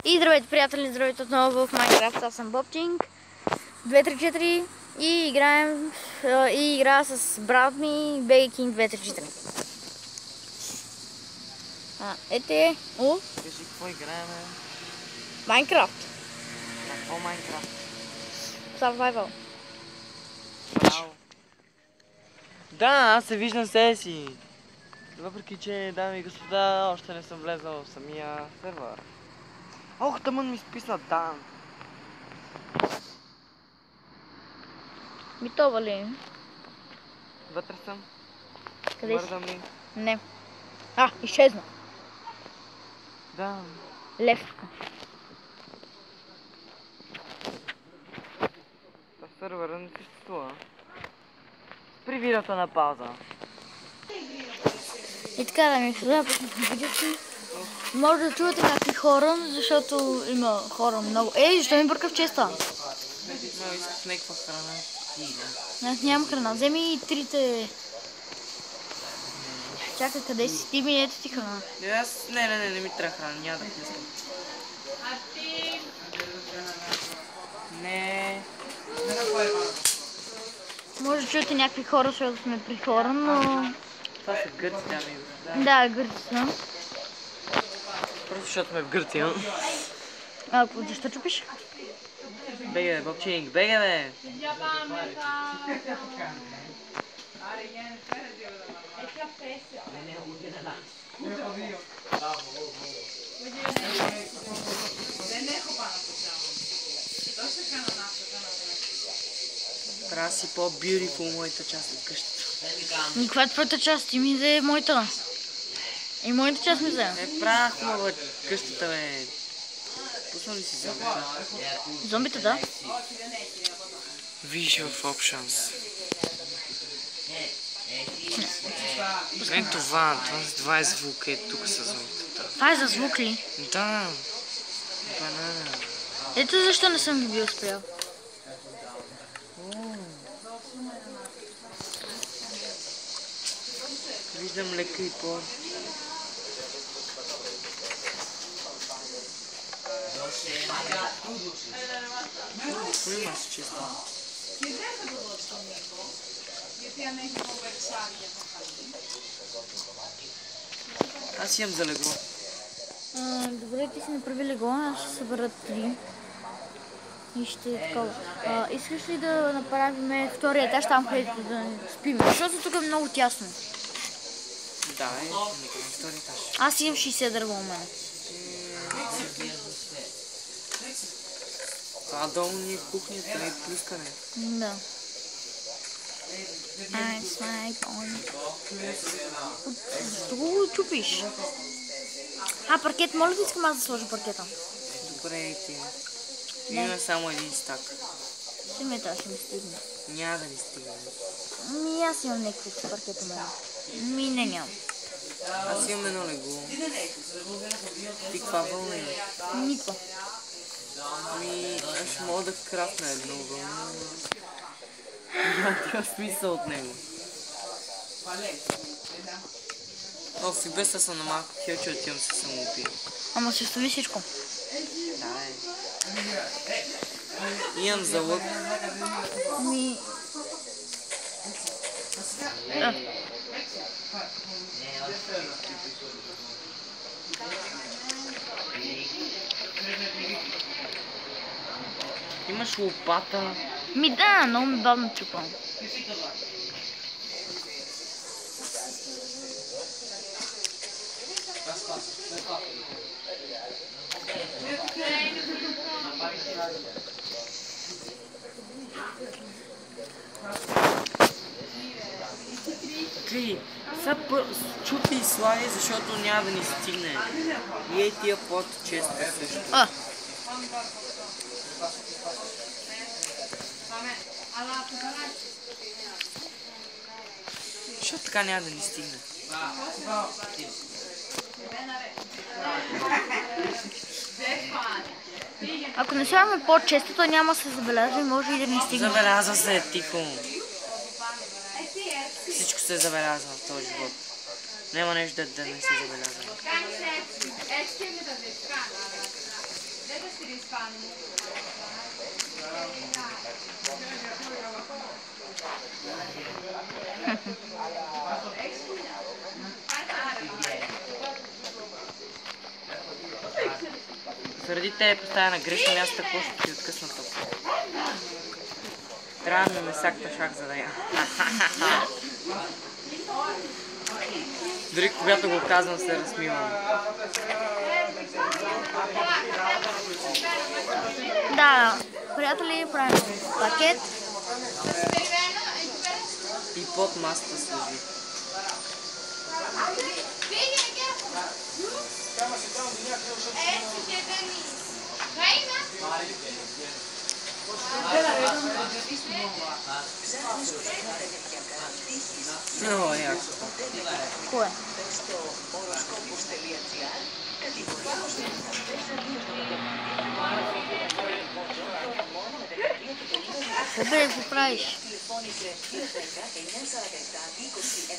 И здравейте, приятели, здравейте отново в Майнкрафт. Аз съм Бобчинг 234 и играя с брат ми Бейкинг 234. Ете, Кажи какво играем? Майнкрафт. Какво Майнкрафт? Survival. Браво! Да, аз се виждам себе си. Въпреки че, дами и господа, още не съм влезъл в самия сервер. Ох, тъмън ми списна Дан. Битова ли? Вътре съм. Къде си? Мърдам ли? Не. Изчезна. Да. Левка. Това сервера не съществува. Спри видеото на пауза. И така, дами и господа, почнахме видеото. Може да чувате някакви хора, защото има хора много. Ей, защо ми бърка в честа? Но исках някаква храна. Аз нямам храна. Вземи и трите. Чакай, къде си? Ти ми, ето ти храна. Аз не ми трябва храна, няма да искам. Не. Може да чуете някакви хора, защото сме при хора, но... Това са гърци, дами и господа. Да, гърци са. Просто защото сме в Гърция. Защо чупиш? Бега бе, Бобчинг, бега бе! Трябва да си по-beautiful моята част от къщата. И каква е твоята част? Ти ми взе моята. И моята част ми взе. Правя хубава къщата, бе. Пусна ли си зомбита? Зомбите, да. Виж в Options. Това е звук, тук са зомбитата. Това е за звук ли? Да. Банана. Ето защо не съм ги бил спрял. Виждам лека и по. Кой имаш често? Аз имам за легло. Добре, ти си направи легло, аз ще събера 3. И ще е такова. Искаш ли да направим втория етаж там, където да спим? Защото тук е много тясно. Да, втори етаж. Аз имам 60 дърва у мен. Това долу ни е кухнята, не е плюскане. Да. Защо го чупиш? Паркет, моля да искам аз да сложа паркета. Добре, ти. Има само един стак. Ще ми ще ми стигне. Няма да ни стигне. Аз имам някакви паркета мен. Не нямам. Аз имам едно легло. Ти каква вълна имаш? Никва. Аз ще мога да крафна едно вълна. Няма смисъл от него. И без да съм на малко хелче, отивам се самоубия. Ама се остави всичко. Да, имам за лък. Имаш лопата. Да, много ми бавно чупам. Окей, сега чупи и слави, защото няма да ни стигне. И тия под често също. Защото така няма да ни стигне. Ако не слагаме по-често, то няма да се забелязва и може и да ни стигне. Забелязва се, тихо. Всичко се забелязва в този живот. Няма нещо да не се забелязва. Заради те поставя на грешно място, какво ще ти откъсна топ. Трябва да ме сакта шак, за да я. Дори когато го казвам, се разсмивам. Да, приятели, правим пакет. И под масата служи. Много яко. Кое? Добре, какво правиш?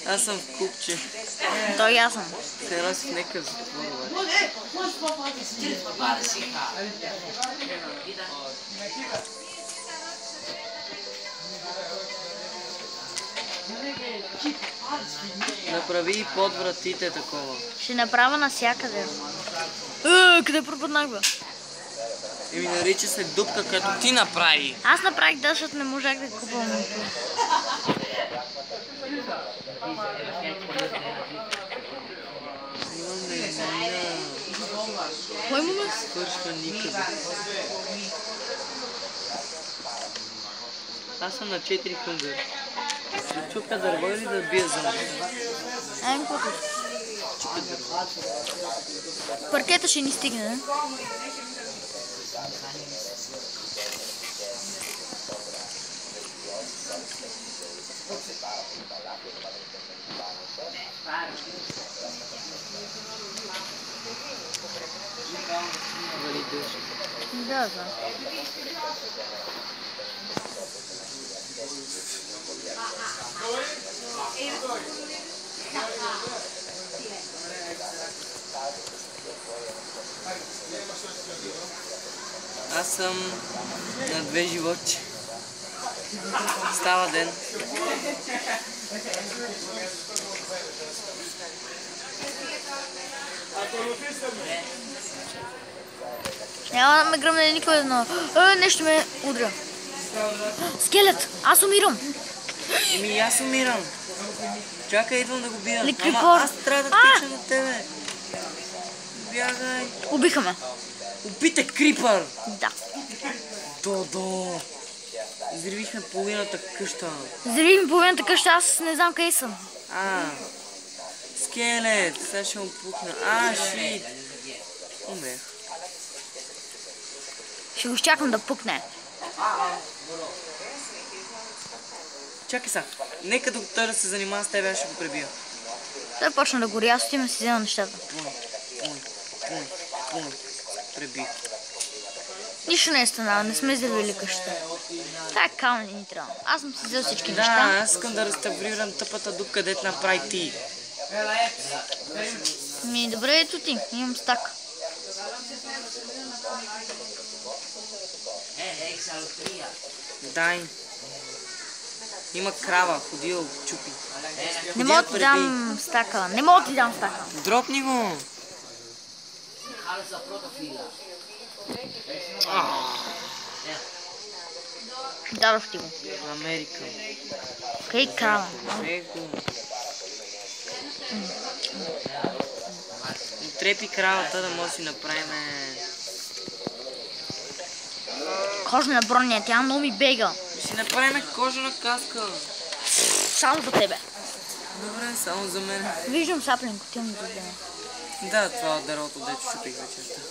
Аз съм в купче. То и аз съм. Се носи в някакъв затвор, обаче. Направи и под вратите такова. Ще направя навсякъде. Къде пропаднах, бе? Еми нарича се дупка, като ти направи. Аз направих да, защото не можах да купувам. Кой му ме? Свършва никъде. Аз съм на 4 хънгър. Да чупя дърво или да бия зомби? Айм, какво? Чупя дърво. Паркета ще ни стигне, не? Вали дъжд. Да, да. Аз съм на 2 животче. Става ден. Няма да ме гръмне никой, но нещо ме удря. Скелет! Аз умирам! Еми аз умирам. Чакай, идвам да го бия. Ликрипор. Ама аз трябва да тичам от тебе. Бягай. Убиха ме. Опитай крипър! Да. Додо! Изривихме половината къща. Взриви ми половината къща, аз не знам къде съм. Скелет! Сега ще му пукна. Шит! Умрех. Ще го изчакам да пукне. Чакай сега. Нека доктора се занимава с тебе, аз ще го пребия. Той почна да гори, аз отивам си взема нещата. Пун. Пребих. Нищо не е станало, не сме взривили къщата. Това е камън ни трябва. Аз съм си взел всички неща. Да, аз искам да реставрирам тъпата дупка, дет направи ти. Добре, ето ти, имам стак. Дай. Има крава, ходил, чупи. Не мога да ти дам стака. Не мога да ти дам стака. Дропни го. Дадох ти го. Америка. Кай крава. Трепи кравата да може да си направим... Кожна броня, тя много ми бега. Да си направим кожена каска. Само за тебе. Добре, само за мен. Виждам саплен, отивам да взема. Да, това от дървото, дето чупих вечерта.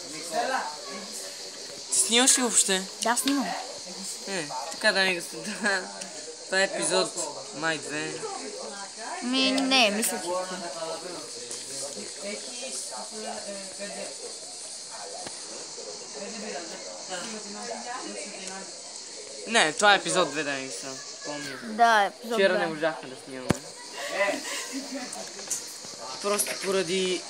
Ти снимаш ли въобще? Да, снимам. Така да не господа. Това е епизод май 2. Не, мисля, че... Не, това е епизод 2, да не са. Помня. Да, епизод 2. Вчера не можахме да снимаме. Просто поради...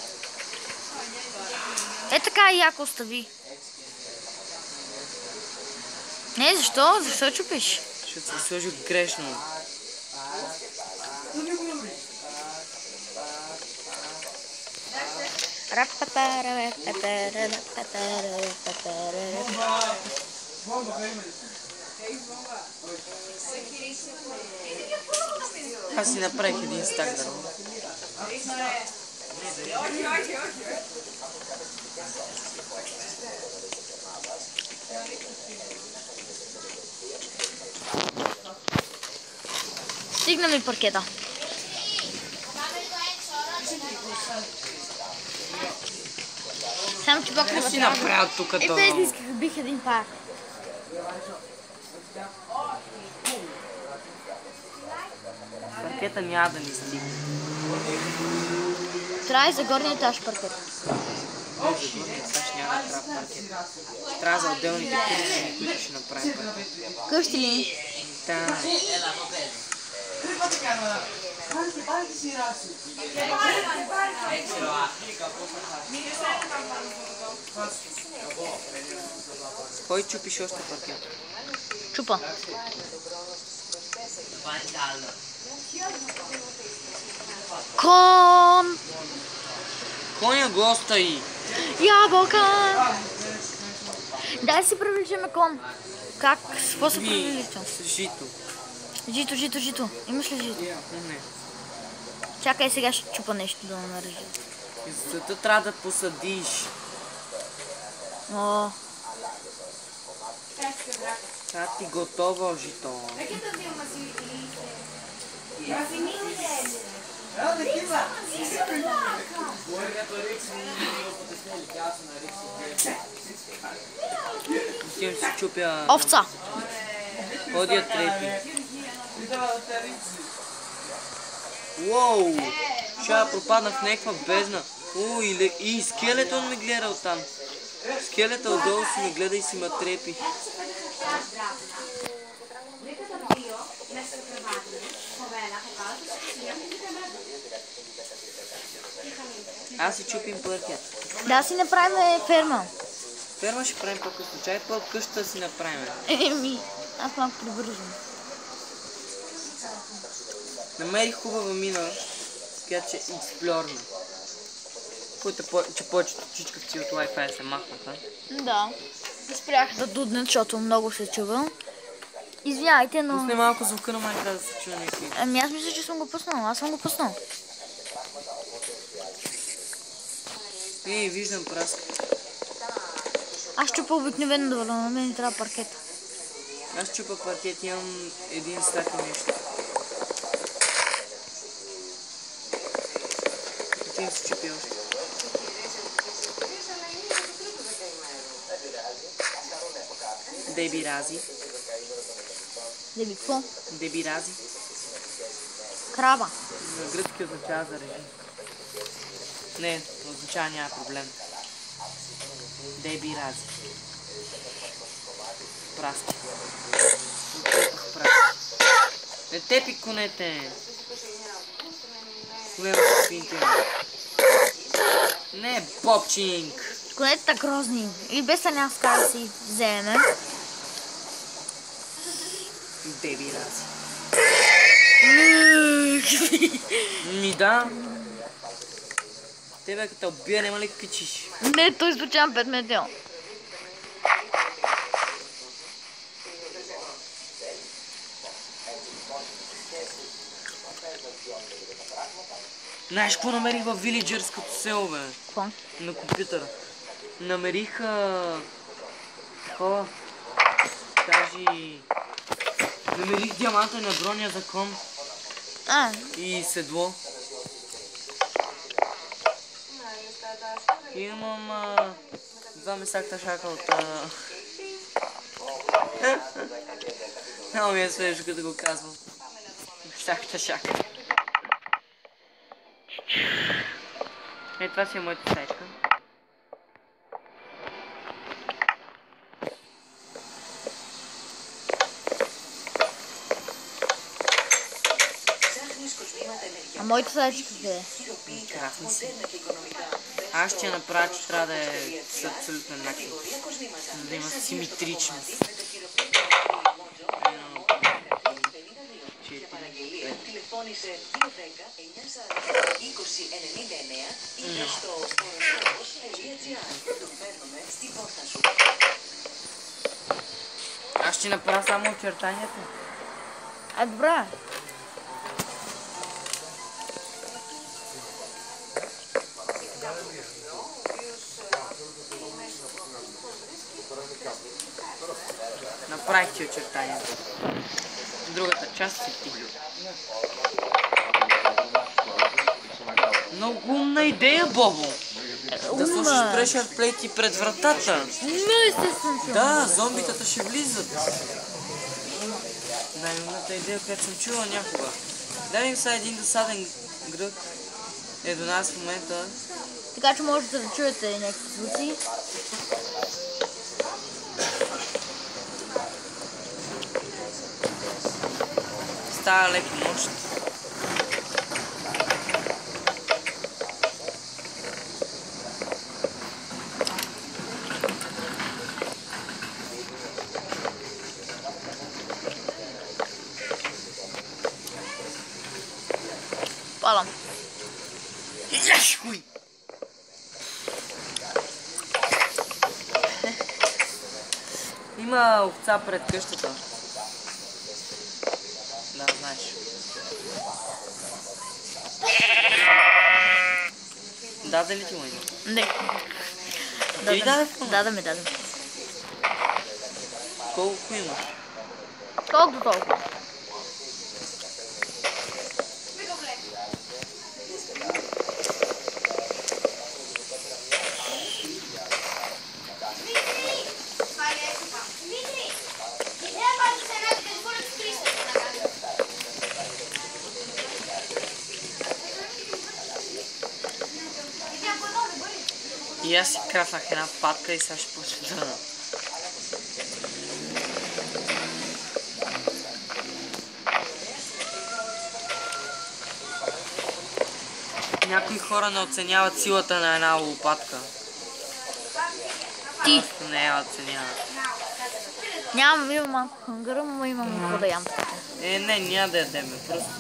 Така и яко остави. Не, защо? Защо чупиш? Защото съм сложил грешно. Аз си направих един стак дърво. Стигна ми паркета. Само че пак Какво си направил тук И долу? без да исках, бих един пак. Паркета няма да ни стигне. Трябва и за горния етаж паркет. За горния етаж няма да трябва паркет. Трябва за отделните къщи, които ще направим паркет. Къщи ли? Да. Кой чупиш още паркет? Чупа. Кон! Коня го остави! Ябълка! Дай си привличаме кон. Как? С какво се привличам? С жито. Жито. Имаш ли жито? Не. Чакай, сега ще чупа нещо да нарежа. Зато трябва да посадиш. О, Трябва ти готово жито. Отивам си чупя... овца! Ходя трепи. Уоу! Ще пропадна в някаква бездна. О, и скелетон ме гледа оттам. Скелета отдолу си ме гледа и си ме трепи. Аз си чупим паркет. Да си направим ферма. Ферма ще правим по-късно. Чай по-къщата си направим. Еми, аз малко прибързвам. Намерих хубава мина, която че е експлорна. Че повечето чичкавци от Wi-Fi се махнаха. Да. Спрях да дуднат, защото много се чува. Извинявайте, но... Пусне малко звука на майка да се чува някакви. Ами аз мисля, че съм го пуснал. Аз съм го пуснал. Ей, виждам праска. Аз чупа обикновено да на мен не трябва паркет. Аз чупа паркет, имам един стак и нещо. Отивам си чупи още. Дебирази. Деби, какво? Дебирази. Краба. На гръцки означава за режим. Не, означава няма проблем. Дебирази. Праски. Отепах праски. Не тепи конете! Гледам спинте. Не, Бобчинг! Конете са грозни. И без съняска да си вземем. Дебирази. Ми да. Тебе като убия, няма ли кичиш? Не, той случайно 5 метео. Знаеш какво намерих в вилиджърското село, бе? Какво? На компютъра. Намерих такова. Кажи... Намерих диаманта на броня закон и седло. И имам два месакта шака от... Много ми е свежо, като го казвам. Месакта шака. Е, това си е моята стаечка. А моята стаечка къде е? Красна си. Аз ще я направя, че трябва да е с абсолютен начин. За да има симетричност. τηλεφώνησε 210-940-2099 ή στο horoskopos.gr. Το φέρνουμε στην πόρτα σου. Аз ще направя само очертанията. Добре. Направих ти очертанията. Другата част си ти. Много умна идея, Бобо. Да сложиш прешър плейти пред вратата. Но естествено. Да, зомбитата ще влизат. Най-умната идея, която съм чувала някога. Дай ми сега един досаден грък. Е до нас в момента. Така че можете да чуете някакви звуци. Става леко нощ. Палам. Яшкуй! Има овца пред къщата. Да, знаеш. Даде ли ти му има? Не. Ти ли даде? Даде ми. Колко имаш? Колко толкова? И аз си крафнах една патка и сега ще почна да... Някои хора не оценяват силата на една лопатка. Ти. Просто не я оценяват. Имам малко хънгър, но имам какво да ям. Не, няма да ядем. Просто...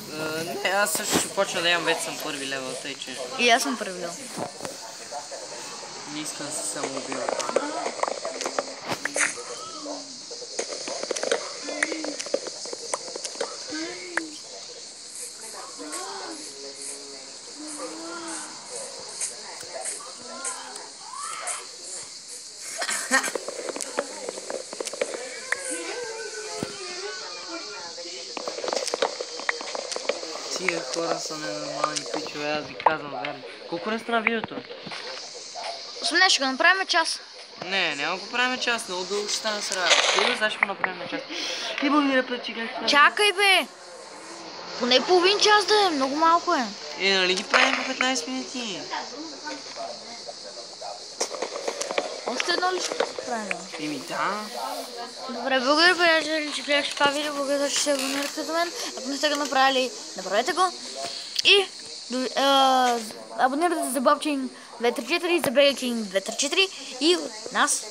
не, аз също ще почна да ям, вече съм първи левел, тъй че... И аз съм правил. Не искам да се самоубивам. Тия хора са ненормални пичове, аз ви казвам верно. Колко не стана видеото? Осмне, ще го направим час. Не, няма го правим час, много дълго ще стане срава. Или сега ще го направим час. И благодаря път, че гледахте. Чакай бе! Поне половин час да е, много малко е. Нали ги правим по 15 минути? Още едно ли ще правим? Да. Добре, благодаря приятели, че гледахте това видео, благодаря, че се абонирахте до мен. Ако не сте го направили, направете го. И абонирайте се за Бобчин 234, за Burger King 234 и нас